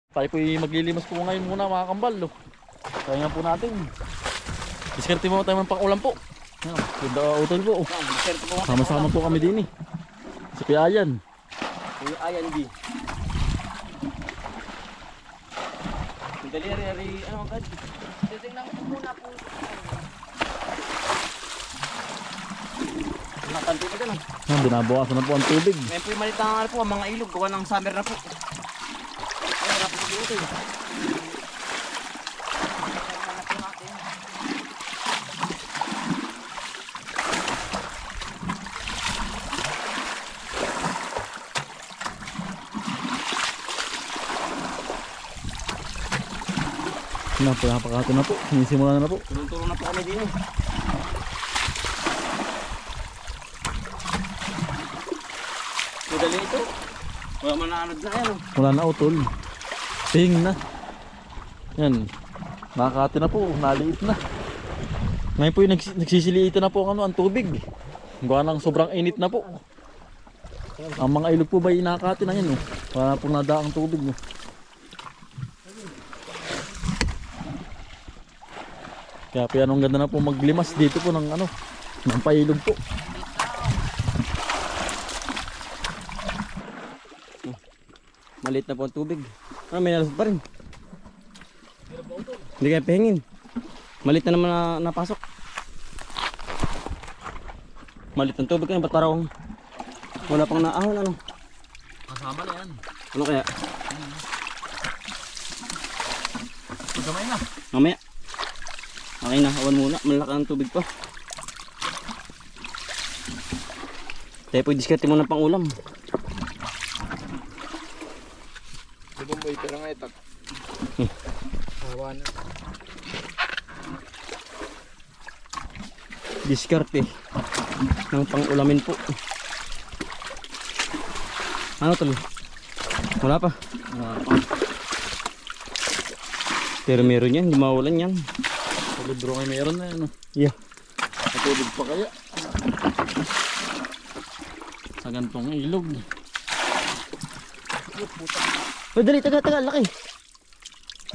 Tayo po'y maglilimas po ngayon muna mga kambal. Kaya nga po natin. Diskarte mo tayo ng pang-ulam po. Ganda utol po. Sama-sama po kami din eh. Sa Piayan. Kuya Ayan B. Dali ano agad. Titingnan ko muna po. Nakanti pa dyan. Binabawasan na po ang tubig. Ngayon po yung malitang po, ang mga ilog. Gawa ng summer na po. Ay, wala po sa dito eh. Napakato na po. Sinisimulan na po. Tulong-tulong na po kami din eh. Madali ito. Wala man naanod na yan. Wala na utol. Ting na. Yan. Nakakati na po. Naliit na. Ngayon po yung nagsisiliitan na po ang tubig. Gawa ng sobrang init na po. Ang mga ilog po ba inakati na yan. Wala po nadaang tubig. Kaya po yan ang ganda na po maglimas dito po ng ng pailog po. Maliit na po ang tubig. May nalasot pa rin. Hindi kaya pahingin. Maliit na naman napasok. Maliit ang tubig kaya ba't parang wala pang naahon Kasama na yan. Ano kaya? Pagkamay na. Mamaya. Okay na, awan muna. Malaki ang tubig pa. Tayo po diskarte muna pang ulam. Diba mo ito lang itak? Hawa na. Diskarte ng pang ulamin po. Ano tol? Wala pa. Pero meron yan, hindi mawalan yan. Sa libro ngayon meron na yan. Yeah. Matulog pa kaya. Sa gantong ilog. Oh, dali, taga, laki.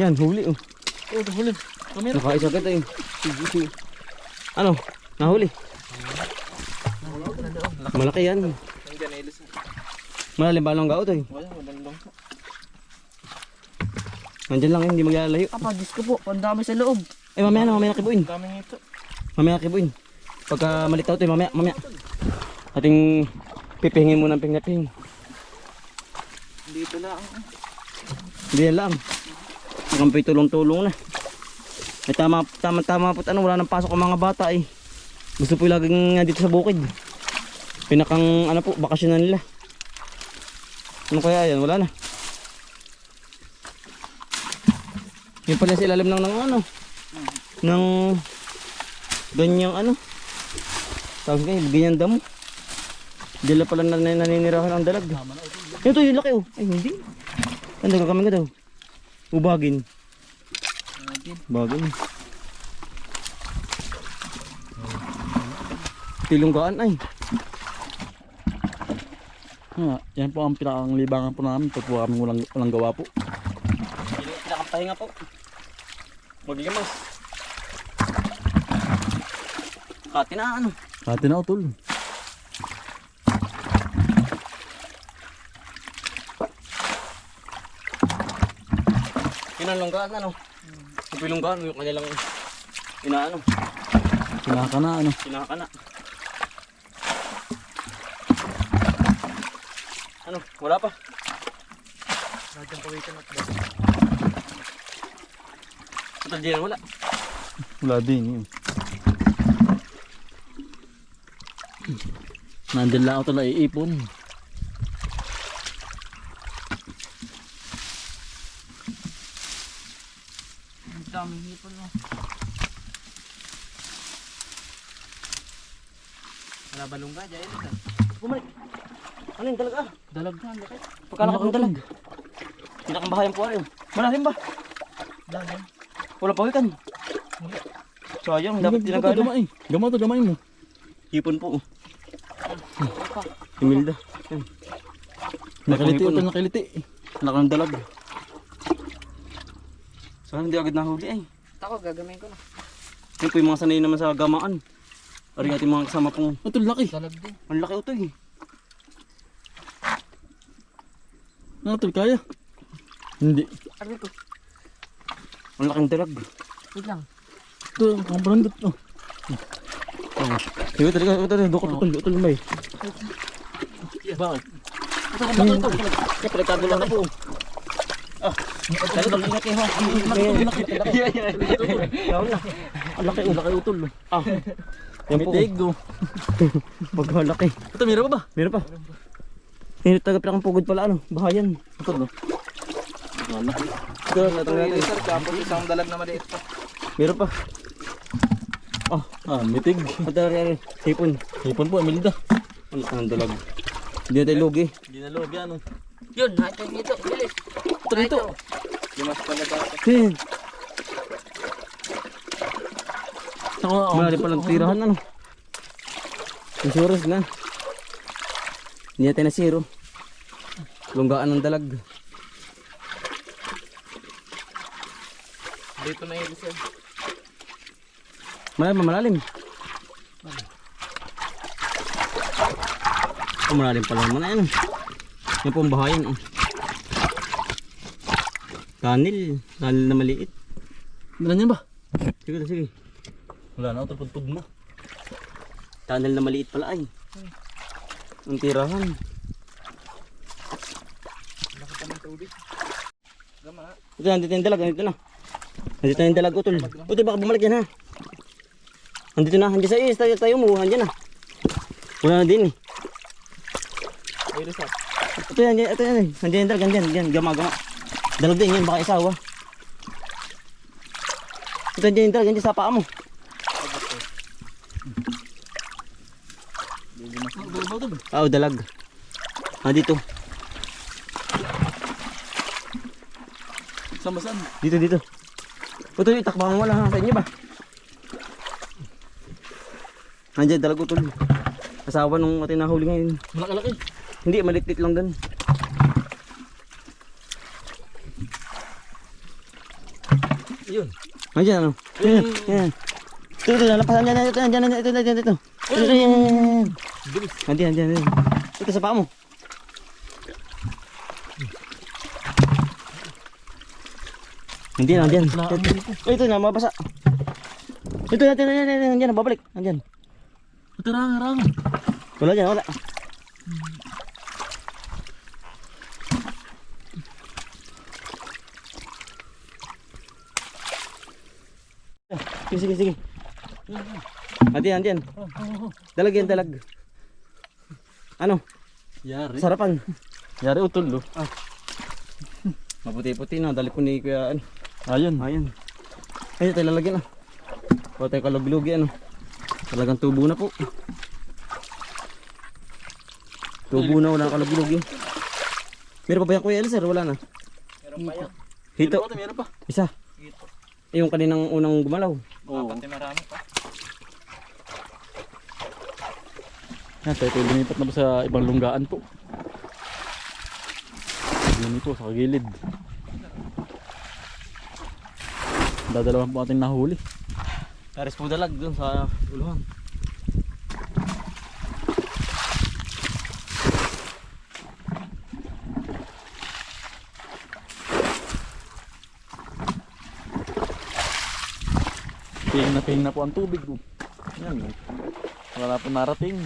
Yan, huli oh. Huli. Kamera. Nakaisa agad eh. Sige. Ano? Nahuli. Malaki yan. Nandiyan na ilis. Malalim ba lang gao to eh? Wala, magandang po. Nandyan lang hindi maglalayo. Diyos ko po, ang dami sa loob. Eh mamaya na kibuin. Ang daming ito. Mamaya kibuin. Pagka malitaw to eh, mamaya. Ating pipihingin muna ang pingaping. Dito lang. Hindi yan lang. Nakampay tulong-tulong na. Eh tama po wala nang pasok ang mga bata eh. Gusto po laging dito sa bukid. Pinakang bakasyon na nila. Ano kaya yan? Wala na. Yung pala sa ilalim ng ng ganyang tawag kayo, ganyang damo. Dila pala naninirahan ang dalag. Ito yung laki oh. Ay hindi. Ano kami ka daw? Ubagin. Bagin. Tilunggaan ay. Yan po ang pinakang libangan po namin. Ito po kami walang gawa po. Pinakapahinga po. Maglimas. Kati na Kati na utol. Pinalunggaan Yung pilunggaan yung kanilang Pinaka na Pinakana. Wala pa. Nandiyan pawikan at ba? Ito diyan wala. Wala din yun. Nandun lang ako na iipon. Ang daming hipon mo. Wala balong ka, dyan ito. Bumalik. Ano yung dalag Dalag na, laki. Pagkalaki ng dalag. Pinakambahayang puwari Malalim ba? Dalag. Wala pawikan. Sayang, dapat tinagada. Gamay mo. Hipon po. Himilda. Nakiliti ito, nakiliti. Anak ng dalag. Parang hindi agad nahuli ay. Ako, gagamitin ko na. Yan po yung mga sanay naman sa gamaan. Ari ating mga kasama pong Utol, laki. Dalag din. ang laki ito eh. Ano, utol, kaya? Hindi. Arbi ko. Ang laking dalag. Wait lang. Ito, ang brandot. Oh. Sige, talaga, dukot, utol, may. Bakit? Kaya pinagkagulo na po. Dali, mag-ingat kayo ha. Ang laki, ang laki utol. Ah, yan po. Mitig, oh. Pagkalaki. Ito, meron pa ba? Meron pa. Tagap lang ang pugod pala, ano, bahayan. Utol, no? Wala. Ito, natanggal natin. Sir, tapos isang dalag na maliit pa. Meron pa. Ah, mitig. At ari, hipon. Hipon po, Emilda. Ang laki ng dalag. Hindi na tayo lugi. Hindi na loob yan, oh. Yun, natin dito. Bilis. Ito, dito. Limas pala dapat. Hey, Ako, marami palang tirahan, ano. Insurance na. Hindi natin na zero. Lunggaan ng dalag. Dito na yun, sir. Malalim. Malalim pala naman na yan. Yan po ang bahayan. Kanil na maliit. Dala niyan ba? Sige. Wala na, utol, pudpud na. Tunnel na maliit pala ay. Ang tirahan. Nakita ng tubig. Gama. Ito na, andito yung dalag, andito na. Andito na yung dalag, utol. Utol, baka bumalik yan ha. Andito na, andito sa is, tayo mo, andyan na. Wala na din eh. Ay, resort. Ito yan, andyan yung dalag, andyan, gama. Dalag din yan, baka isawa. Ito andyan yung dalag, andyan sa paa mo. Oo, dalag. Dito. Saan ba saan? Dito. Utol, itakbakan mo lang ha, sa inyo ba? Nandiyan, dalag utol. Asawa nung ating nahuli ngayon. Malaki-laki. Hindi, malitit lang doon. Yun. Nandiyan, ano? Yan. Ito, nalapasan dyan, ito. Yan. Nandiyan. Ito sa paa mo. Hindi, nandiyan. Ito na, mabasa. Ito, nandiyan, babalik. Nandiyan. Ito, rang. Wala dyan, wala. Sige. Andiyan. Dalag yan, dalag. Ano? Yari. Sarapan. Yari, utol, oh. Maputi-puti na, dali po ni Kuya. Ayun. Ayun. Ayun, tayo lalagyan ah. O tayo kaluglugi ano. Talagang tubo na po. Tubo na, wala kaluglugi. Meron pa ba yan Kuya Elser? Wala na. Meron pa yan. Hito. Meron pa. Isa. Dito. Yung kaninang unang gumalaw. Oo. Pati marami pa. Yan, tayo lumipat na po sa ibang lunggaan po. Yun po, sa kagilid. Dadalawan po ating nahuli. Karis po dalag dun sa uluhan. Ping na po ang tubig. Oh. Yan. Wala po narating.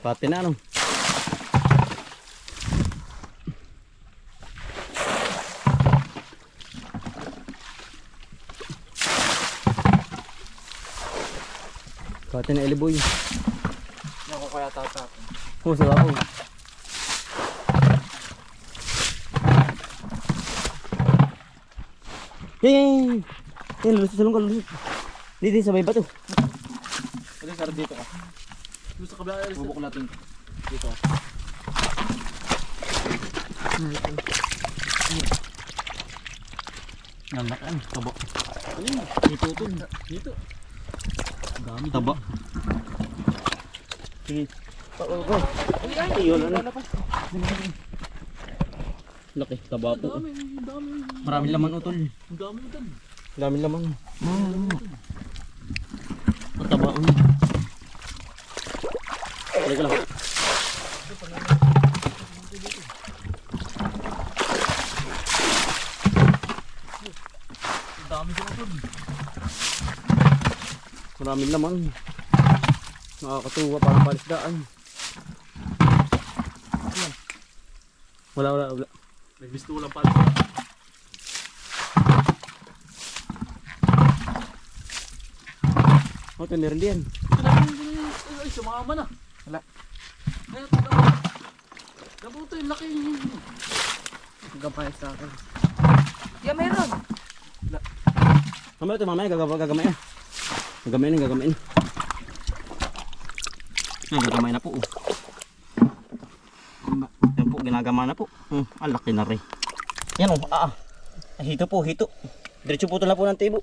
Pati na ano. Pati na eliboy. Ako kaya tatapon. Oh, sa ako. Yan. Yan, lulusot sa lungga, lulusot. Dito sa may bato. Pwede sar dito ka. Doon sa kabila. Bubuklatin ko. Dito ka. Ang lakaan, taba. Dito ito. Dito. Dami taba. Sige. Go. Ayun, ano? Laki, taba po. Maraming laman utol. Ang dami ito. Daming laman. Ang taba. Halika lang. Ang dami ito. Maraming laman. Nakakatuwa, parang palisdaan. Wala. May gusto lang pala. Oh, ito meron din. Ay, sumama na. Wala. Ayun, Gabo ito yung laki. Gabay sa akin. Yeah, meron. Mamaya gagamain. Gagamain. Gagamay na po. Yan po, ginagama na po. Ang laki na rin. Yan o, hito po. Diretso po ito lang po ng tibo.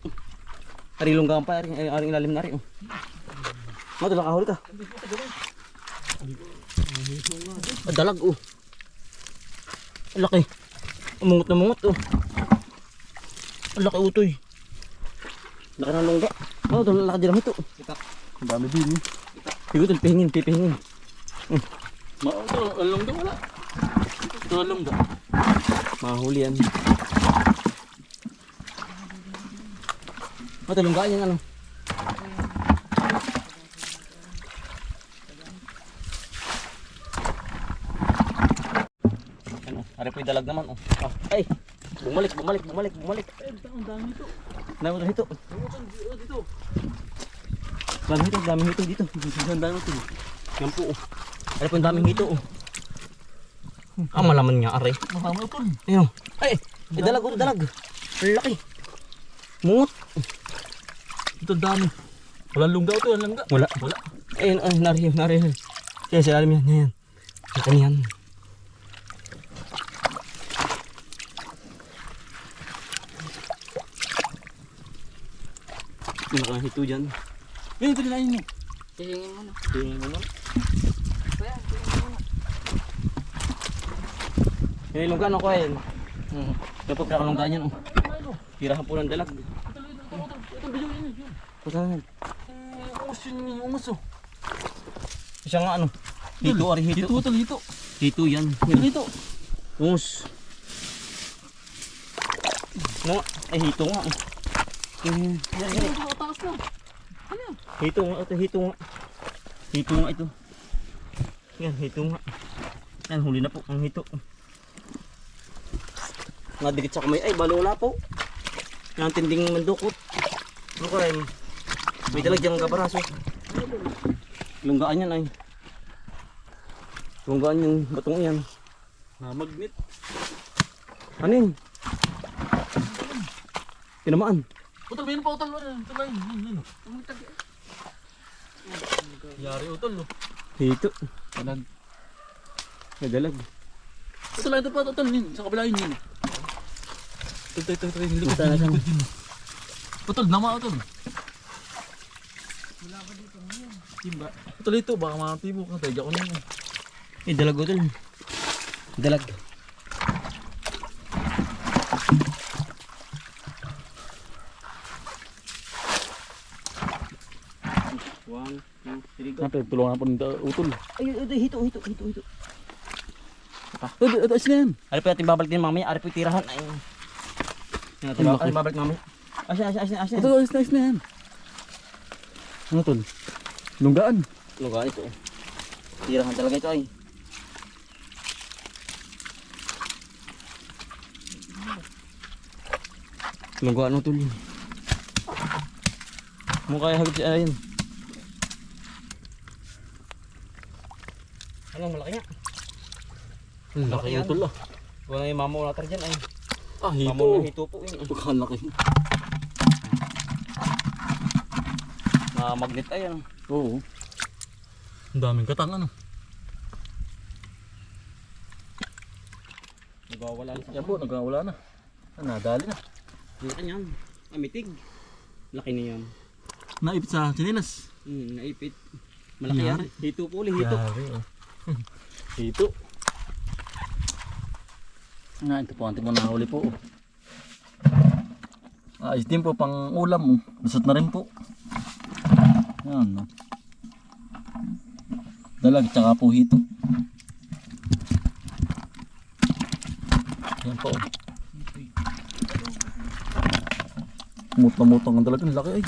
Arilong gang pa, aring ilalim na rin. Ito lang kahuli ka. Dalag o. Ang laki. Umungot na mungot o. Ang laki utoy. Laki ng lungga. Ito lang laki din ito. Ang dami din. Ito, pihingin. Along daw wala. Ito along daw. Mahuli yan. Ito lunggaan yan ano. Ano, ari po yung dalag naman oh. Ay, bumalik. Ay, ang dami ito. Dami hito. Dito. Dami hito dito. Ang dami ito. Yan po oh. Ari po yung daming hito oh. Malaman nga ari. Masama ito. Ayun. Ay, dalag. Ang laki. Mungot. Ito dami. Walang lungga ito. Wala. Ayun, nariyan. Kaya sa alam yan. Yan. Yung mga hito dyan. Yan, ito nilayin mo. Hihingin mo na. Yung ilunggan ako ayun. Kapag kakalunggan yan. Tirahan po ng dalag. Ito, video yun. Pusahan. Yung uso. Siya nga ano. Hito. Hito. Hito yan. Hito. Ungus. No, hito nga. Ito, taas na. Hito nga. Hito nga ito. Yan, hito nga. Yan, huli na po ang hito. Nadikit sa kamay. Ay, balo na po. Yan, tinding mandukot. Ano ka rin? May dalag diyang gabaraso. Lunggaan yan ay. Lunggaan yung batong yan. Na magnet. Ano yun? Tinamaan. Utol, mayroon pa utol. Ito ba yun? Yari utol. Hito. Dalag. May dalag. Utol, ito pa utol. Sa kabila yun. Ito. Basta na siya. Utol, nama utol. Wala ka dito ngayon. Timba. Utol ito, baka matibo ka. Tadya ko na yun. Dalag ko dun. Dalag. One, two, three, go. Natin, tulungan po ng utol. Ay, hito. Ito, ayos na yan. Ari po natin babalik din mamaya. Ari po yung tirahan. Ay. Natin Ang laki. babalik mamaya. Asya. Ito, ayos na yan. Ano tol? Lunggaan. Lugaan ito. Tirahan talaga ito ay. Lugaan mo tol. Mukha hagit siya ayun. Ano, malaki nga. Ang laki yan. ito lah. Wala yung mamaw natin dyan ay. Ah, Mamaw na hito. hito po yun. Pagkalaki. Na magnet ay ano. Oo. Ang daming katang ano. Nagwawala na sa Yan po, nagkawala na. Ah, nadali na. laki niyan. Amitig. Laki na yan. Naipit sa sinilas. Naipit. Malaki yan. Yari. Hito po ulit, hito. Yari, oh. Hito. Nga, ito po ang timon na huli po. Ayos din po pang ulam mo. Lusot na rin po. Yan, no. Dalag tsaka po hito. Yan po. Mutang-mutang ang dalag. Ang laki ay.